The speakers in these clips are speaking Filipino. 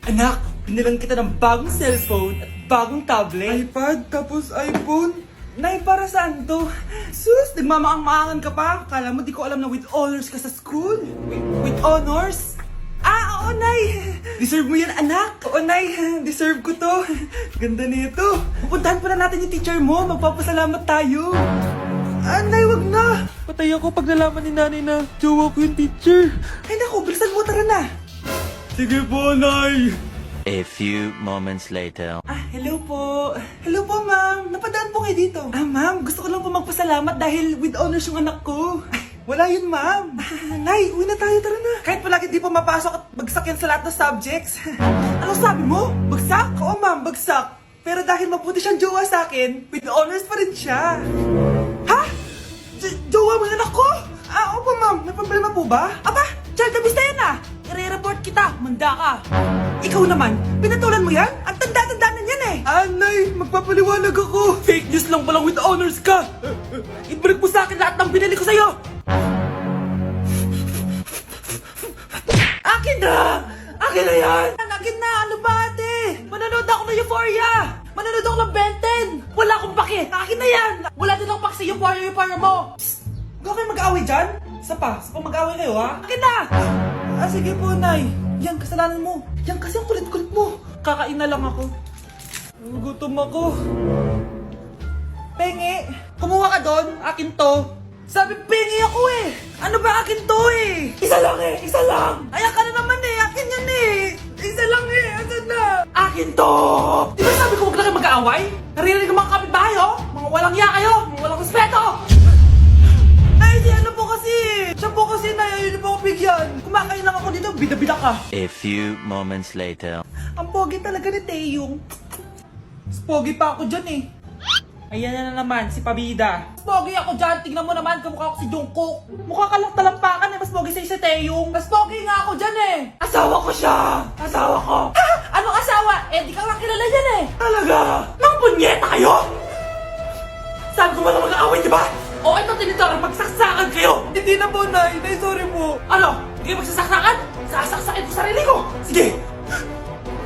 Anak, binilang kita ng bagong cellphone at bagong tablet. iPad, tapos iPhone. Nay, para saan to? Sus, nagmamaang-maangan ka pa? Kala mo di ko alam na with honors ka sa school? With honors? Ah, oo, Nay! Deserve mo yan, anak! Oo, Nay! Deserve ko to! Ganda nito! Pupuntahan pa na natin yung teacher mo! Magpapasalamat tayo! Ah, Nay, wag na! Patay ako pag nalaman ni nanay na jowa ko yung teacher. Ay, naku, bilisan mo, tara na! Sige po, Nay. A few moments later. Ah, hello po. Hello po, ma'am. Napadaan po kayo dito. Ah, ma'am, gusto ko lang po magpasalamat dahil with honors yung anak ko. Ay, wala yun, ma'am. Nay, uwi na tayo, tara na. Kahit palagi di po mapasok at bagsak yan sa lahat ng subjects. Ano sabi mo? Bagsak? Oo, ma'am, bagsak. Pero dahil mabuti siyang jowa sa akin, with honors pa rin siya. Ha? Jowa mo yung anak ko? Ah, opo, ma'am. May problema po ba? Aba, child abuse na yan ah. I-report kita, manda ka. Ikaw naman, pinatulan mo yan? Ang tanda-tanda na yan eh. Anay, magpapaliwanag ako. Fake news lang palang with honors ka. Ibalik mo sa akin lahat ng binili ko sa'yo. Akin na! Akin na yan! Akin na! Ano ba ate? Manonood ako ng Euphoria! Manonood ako ng Ben 10! Wala akong pake! Akin na yan! Wala din akong pake sa Euphoria mo! Psst! Huwag kayo mag-away dyan? Isa pa mag-away kayo ha? Akin na! Ah, sige po, Nay. Yan, kasalanan mo. Yan kasi ang kulit-kulit mo. Kakain na lang ako. Gutom ako. Pengi, kumuha ka doon. Akin to. Sabi, pengi ako eh. Ano ba akin to eh? Isa lang eh, isa lang. Ayan ka na naman eh, akin yan eh. Isa lang eh, asan na? Akin to. Di ba sabi ko huwag na kayo mag-aaway? Naririnig ang mga kapitbahay oh. Mga walang iya kayo, mga walang respeto. Ay, di ano po kasi. Siya po kasi na yun po ako bigyan. Kumakain lang ako dito, bida-bida ka. A few moments later. Ang pogi talaga ni Taeyong. Mas pogi pa ako dyan eh. Ayan na naman, si Pabida. Mas pogi ako dyan, tignan mo naman, kamukha ko si Jungkook. Mukha ka lang talampakan eh, mas pogi sa'yo si Taeyong. Mas pogi nga ako dyan eh. Asawa ko siya! Asawa ko! Ha? Anong asawa? Eh, di ka lang kilala yan eh. Talaga? Mga punyeta kayo? Saan ko ba na mag-aaway, di ba? O ito tinitora, magsaksakan kayo! Hindi na po, Nay. Nay, sorry po. Ano? Hindi kayo magsasaksakan? Sasaksakin ko sarili ko! Sige!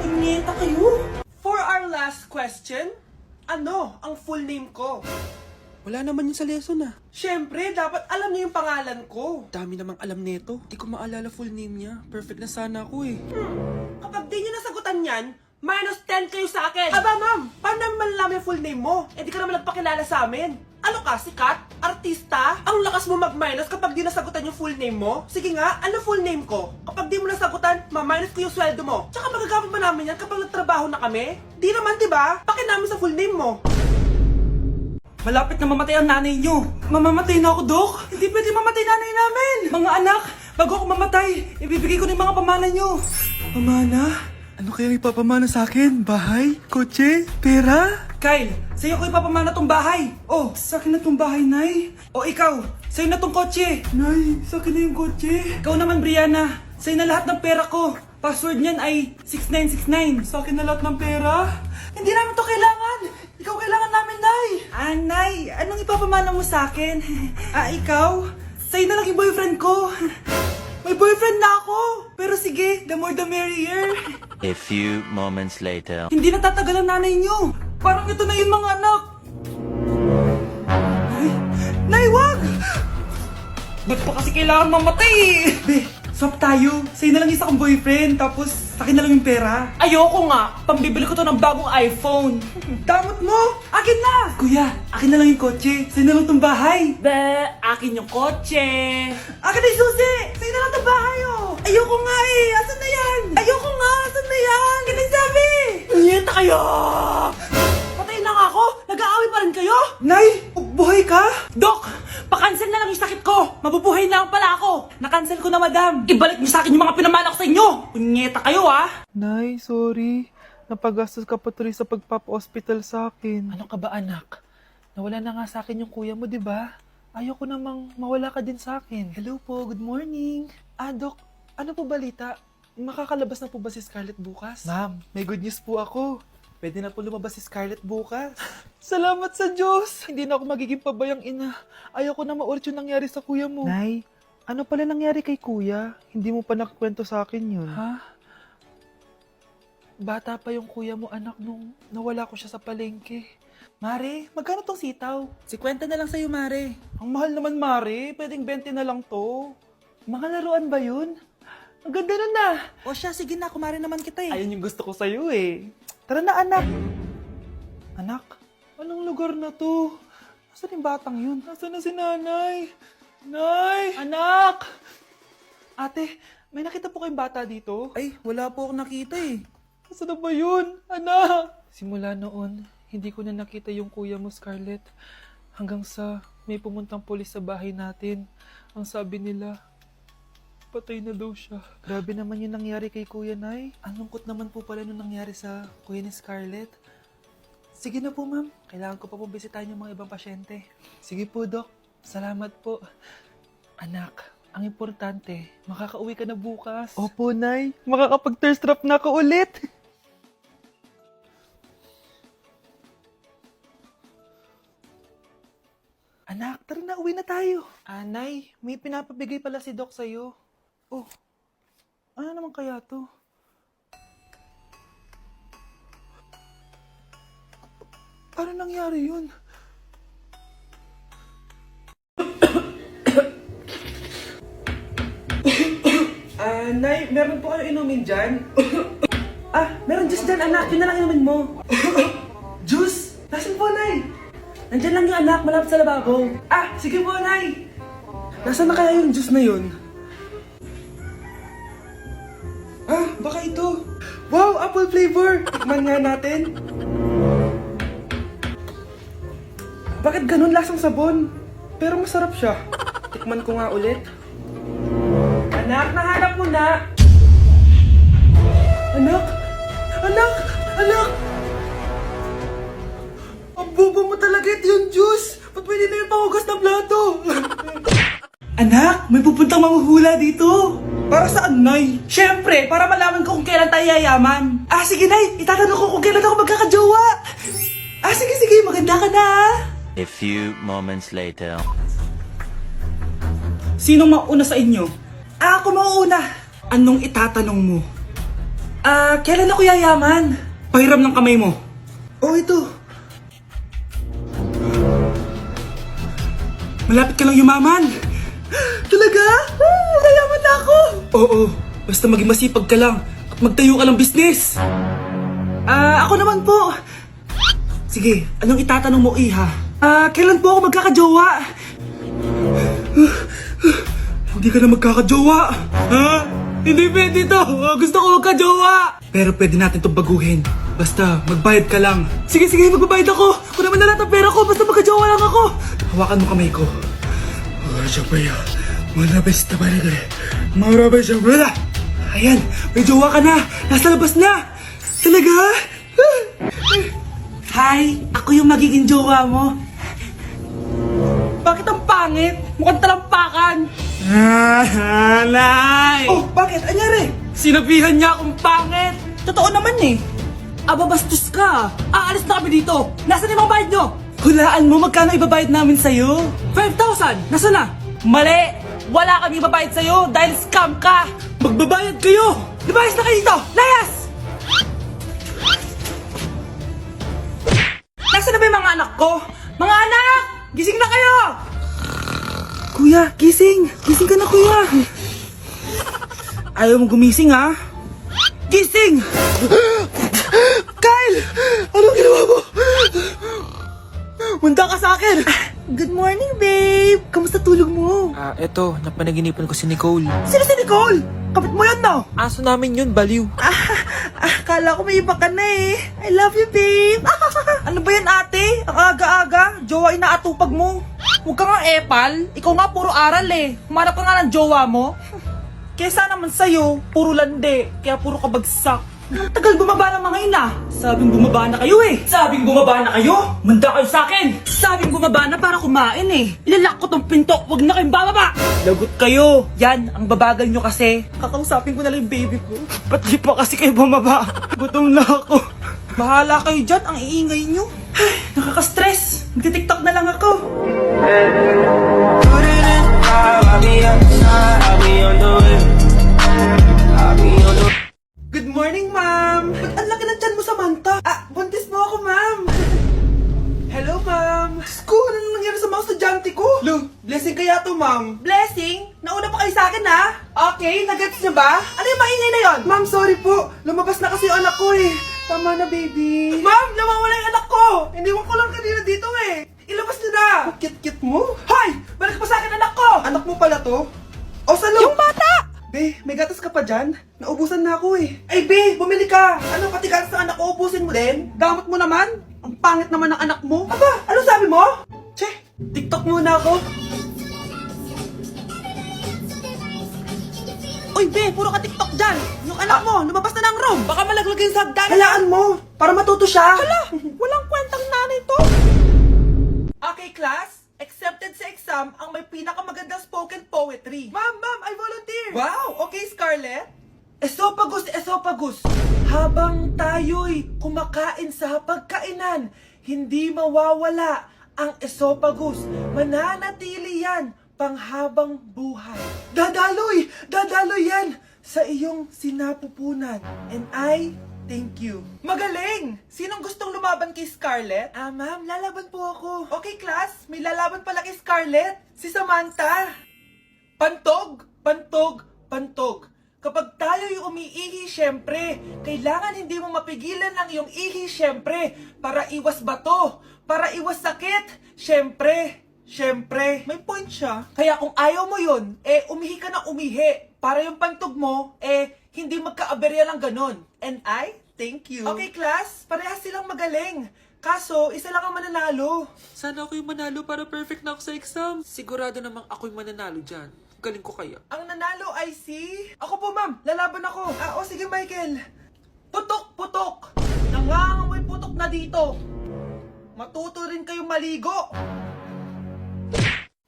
Punyeta kayo! For our last question, ano ang full name ko? Wala naman yun sa lesson ah. Siyempre, dapat alam niyo yung pangalan ko. Dami namang alam nito. Di ko maalala full name niya. Perfect na sana ako eh. Kapag di niyo nasagutan yan, minus 10 kayo sa akin. Aba ma'am, paano namin malalaman yung full name mo? Eh di ka naman nagpakilala sa amin. Ano ka, sikat? Artista? Ang lakas mo mag-minus kapag di nasagutan yung full name mo? Sige nga, ano full name ko? Kapag di mo nasagutan, ma-minus ko yung sweldo mo. Tsaka magagamit ba namin yan kapag nagtrabaho na kami? Di naman, diba? Pakin namin sa full name mo. Malapit na mamatay ang nanay nyo. Mamamatay na ako, Dok. Hindi pwede mamatay nanay namin. Mga anak, bago ako mamatay, ibibigay ko na yung mga pamana nyo. Pamana? Ano kaya ipapamana sa akin? Bahay? Kotse? Pera? Kyle, sa'yo ko ipapamana tong bahay. Oh, sa akin na tong bahay, Nay. O ikaw, sa'yo na tong kotse. Nay, sa akin na yung kotse. Ikaw naman, Brianna, sa'yo na lahat ng pera ko. Password niyan ay 6969. Sa akin na lahat ng pera? Hindi namin to kailangan. Ikaw kailangan namin, Nay. Ah, Nay, anong ipapamana mo sa akin? Ah, ikaw? Sa'yo na lang yung boyfriend ko. May boyfriend na ako. Pero sige, the more the merrier. A few moments later. Hindi natatagal ang nanay niyo. Parang ito na yun, mga anak. Nay, wag! Ba't pa kasi kailangan mamatay eh? Be, swap tayo. Sa'yo na lang isa kong boyfriend, tapos akin na lang yung pera. Ayoko nga. Pambibili ko to ng bagong iPhone. Damot mo! Akin na! Kuya, akin na lang yung kotse. Sa'yo na lang tong bahay. Be, akin yung kotse. Akin na yung susi! Sa'yo na lang tong bahay, oh! Ayoko nga eh! Asan na yan? Ayoko nga! Asan na yan? Ganun sabi! Niyeta kayo! Patay na nga ako! Nag-aaway pa rin kayo? Nay! Buhay ka? Dok! Pakancel na lang yung sakit ko! Mabubuhay na lang pala ako! Nakancel ko na, madam! Ibalik niyo sa akin yung mga pinamana ko sa inyo! Punyeta kayo, ah! Nay, sorry. Napagastos ka pa tuloy sa pagpapa-hospital sa akin. Ano ka ba, anak? Nawala na nga sa akin yung kuya mo, di ba? Ayoko namang mawala ka din sa akin. Hello po, good morning. Ah, Dok, ano po balita? Makakalabas na po ba si Scarlett bukas? Ma'am, may good news po ako. Pwede na po lumabas si Scarlett bukas. Salamat sa Diyos! Hindi na ako magiging pabayang ina. Ayoko na maulit yung nangyari sa kuya mo. Nay, ano pala nangyari kay kuya? Hindi mo pa nakakwento sa akin yun. Ha? bata pa yung kuya mo anak nung nawala ko siya sa palengke. Mare, magkano tong sitaw? 50 na lang sa'yo, Mare. Ang mahal naman, Mare. Pwedeng 20 na lang to. Mga laruan ba yun? Ang ganda nun na. O siya, sige na, kumare naman kita eh. Ayun yung gusto ko sa'yo eh. Tara na, anak. Anak, anong lugar na to? Nasaan yung batang yun? Nasaan na si nanay? Nay! Anak! Ate, may nakita po kayong bata dito? Ay, wala po akong nakita eh. Nasaan na ba yun? Anak! Simula noon, hindi ko na nakita yung kuya mo, Scarlett. Hanggang sa may pumuntang pulis sa bahay natin. Ang sabi nila, patay na daw siya. Grabe naman yung nangyari kay Kuya Nay. Ang lungkot naman po pala nung nangyari sa kuya ni Scarlett. Sige na po, ma'am. Kailangan ko pa pong bisitahin yung mga ibang pasyente. Sige po, Doc. Salamat po. Anak, ang importante, makakauwi ka na bukas. Opo, Nay. Makakapag-thirst trap na ako ulit. Anak, tara na, uwi na tayo. Nay, may pinapabigay pala si Doc sa'yo. Oh, ano naman kaya to? Paano nangyari yun? Nay, meron po kayo inumin dyan? Meron juice dyan, anak. Yun na lang inumin mo. Juice? Nasaan po, Nay? Nandyan lang yung anak, malapit sa lababo. Sige po, Nay. Nasaan na kaya yung juice na yun? Baka ito. Wow, apple flavor. Tikman nga natin. Bakit ganun lasang sabon? Pero masarap siya. Tikman ko nga ulit. Anak, nahanap mo na. Anak! Anak! Anak! Ang bobo mo talaga ito yung juice. Ba't pwede na yung panghugas ng plato? Anak, may pupuntang manghuhula dito. Para saan, Nay? Siyempre, para malaman ko kung kailan tayo yayaman. Sige, Nay. Itatanong ko kung kailan ako magkakajowa. Sige. Maganda ka na, A few moments later. Sinong mauna sa inyo? Ako mauuna. Anong itatanong mo? Kailan ako yayaman? Pahiram ng kamay mo. Ito. Malapit ka lang yumaman. Talaga? Yayaman na ako. Oo, basta maging masipag ka lang at magtayo ka ng business. Ako naman po. Sige, anong itatanong mo, Iha? Kailan po ako magkakajowa? Hindi ka na magkakajowa. Hindi pwede to. Gusto ko magkajowa. Pero pwede natin itong baguhin. Basta, magbayad ka lang. Sige, magbabayad ako. Kung naman na lahat ang pera ko, basta magkajowa lang ako. Hawakan mo kamay ko. Ayan, may jowa ka na. Nasa labas na. Talaga? Hi, ako yung magiging jowa mo. Bakit ang pangit? Mukhang talampakan. Nay! Oh, bakit? Anyari? Sinabihan niya akong pangit. Totoo naman eh. Bastos ka. Aalis na kami dito. Nasaan yung mga bayad nyo? Hulaan mo magkano ibabayad namin sa'yo? 5,000! Nasaan na? Mali! Wala kami ibabayad sa'yo dahil scam ka! Magbabayad kayo! Lumayas na kayo dito! Layas! Nasaan na ba yung mga anak ko? Mga anak! Gising na kayo! Kuya, gising! Gising ka na, kuya! Ayaw mo gumising, ha? Gising! Kyle! Anong ginawa mo? Munda ka sa akin! Good morning, babe! Kamusta tulog mo? Eto, napanaginipan ko si Nicole. Sino si Nicole? Kapit mo yan, no? Aso namin yun, baliw. Kala ko may iba ka na eh. I love you, babe. Ano ba yan, ate? Ang aga-aga. Jowa inaatupag mo. Huwag ka nga epal. Ikaw nga puro aral eh. Humanap ka nga ng jowa mo. Kesa naman sa'yo, puro lande. Kaya puro kabagsak. Ang tagal bumaba ng mga ina. Sabing bumaba na kayo eh. Sabing bumaba na kayo. Manda kayo sa akin. Sabing bumaba na para kumain eh. Ilalak ko tong pinto. Huwag na kayong bababa. Lagot kayo. Yan, ang babagal nyo kasi. Kakausapin ko na lang yung baby ko. Ba't di pa kasi kayo bumaba? Gutom na ako. Bahala kayo dyan. Ang iingay nyo. Ay, nakaka-stress. Magti-tiktok na lang ako. Good morning, ma'am! Ba't ang laki blessing kaya to, ma'am. Blessing? Nauna pa kayo sa akin, ha? Okay, nagets niyo ba? Ano yung maingay na yon? Ma'am, sorry po. Lumabas na kasi yung anak ko, eh. Tama na, baby. Ma'am, nawawala yung anak ko. Iniwan ko lang kanina dito, eh. Ilabas niyo na. Cute-cute mo. Hoy! Balik pa sa akin, anak ko. Anak mo pala to? O, salo. Yung bata! Be, may gatas ka pa dyan? Naubusan na ako, eh. Ay, Be, bumili ka. Ano, pati gatas ng anak ko, ubusin mo din? Damot mo naman. Ang pangit naman ng anak mo. Aba, ano sabi mo? Che, TikTok muna ako. Uy, Be, puro ka TikTok dyan. Yung anak mo, lumabas na ng room. Baka malaglag yung sa hagdan. Halaan mo, para matuto siya. Hala, walang kwentang nanay to. Okay, class. Accepted sa exam ang may pinakamagandang spoken poetry. Ma'am, I volunteer. Wow, okay, Scarlett. Esophagus, esophagus. Habang tayo'y kumakain sa pagkainan, hindi mawawala ang esophagus. Mananatili yan panghabang buhay. Dadaloy yan sa iyong sinapupunan. And I thank you. Magaling! Sinong gustong lumaban kay Scarlett? Ma'am, lalaban po ako. Okay, class. May lalaban pala kay Scarlett. Si Samantha. Pantog, pantog, pantog. Kapag tayo'y umiihi, syempre, kailangan hindi mo mapigilan ang iyong ihi, syempre, para iwas bato, para iwas sakit, syempre. May point siya. Kaya kung ayaw mo yun, umihi ka na umihi. Para yung pantog mo, hindi magka-aberya lang ganon. And I thank you. Okay, class, parehas silang magaling. Kaso, isa lang ang mananalo. Sana ako yung manalo para perfect na ako sa exam. Sigurado namang ako yung mananalo dyan. Galing ko kaya. Ang nanalo ay si... Ako po, ma'am. Lalaban ako. Sige, Michael. Putok, putok. Nangangamoy putok na dito. Matuto rin kayong maligo.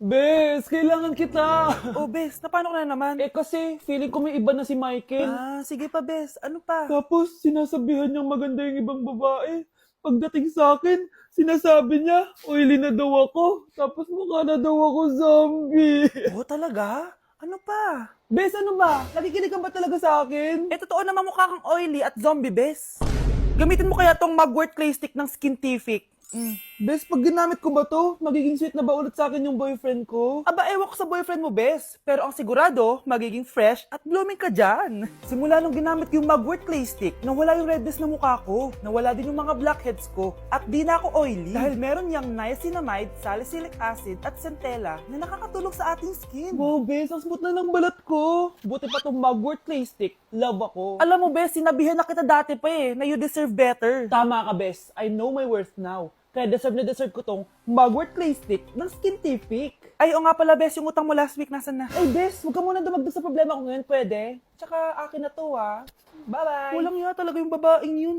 Bes, kailangan kita! Oh, Bes, paano ka na naman? Kasi feeling ko may iba na si Michael. Sige pa, Bes. Ano pa? Tapos sinasabihan niyang maganda yung ibang babae. Pagdating sa akin, sinasabi niya, oily na daw ako. Tapos mukha na daw ako zombie. Oh, talaga? Ano pa? Bes, ano ba? Nakikinig ka ba talaga sa akin? Totoo naman mukha kang oily at zombie, Bes. Gamitin mo kaya tong Mugwort Clay Stick ng Skintific. Bes, pag ginamit ko ba to, magiging sweet na ba ulit sa akin yung boyfriend ko? Aba, ewan ko sa boyfriend mo, Bes. Pero ang sigurado, magiging fresh at blooming ka dyan. Simula nung ginamit ko yung Mugwort Clay Stick, nawala yung redness na mukha ko. Nawala din yung mga blackheads ko. At di na ako oily. Dahil meron yung niacinamide, salicylic acid, at centella na nakakatulong sa ating skin. Wow, Bes, ang smooth na ng balat ko. Buti pa tong Mugwort Clay Stick. Love ako. Alam mo, Bes, sinabihan na kita dati pa na you deserve better. Tama ka, Bes. I know my worth now. Kaya deserve na deserve ko tong Mugwort Clay Stick ng Skintific. Ay, o nga pala, Bes, yung utang mo last week, nasan na? Ay, Bes, huwag ka muna dumagdag sa problema ko ngayon, pwede? Tsaka akin na to, ha? Bye-bye! Walang iya talaga yung babaeng yun.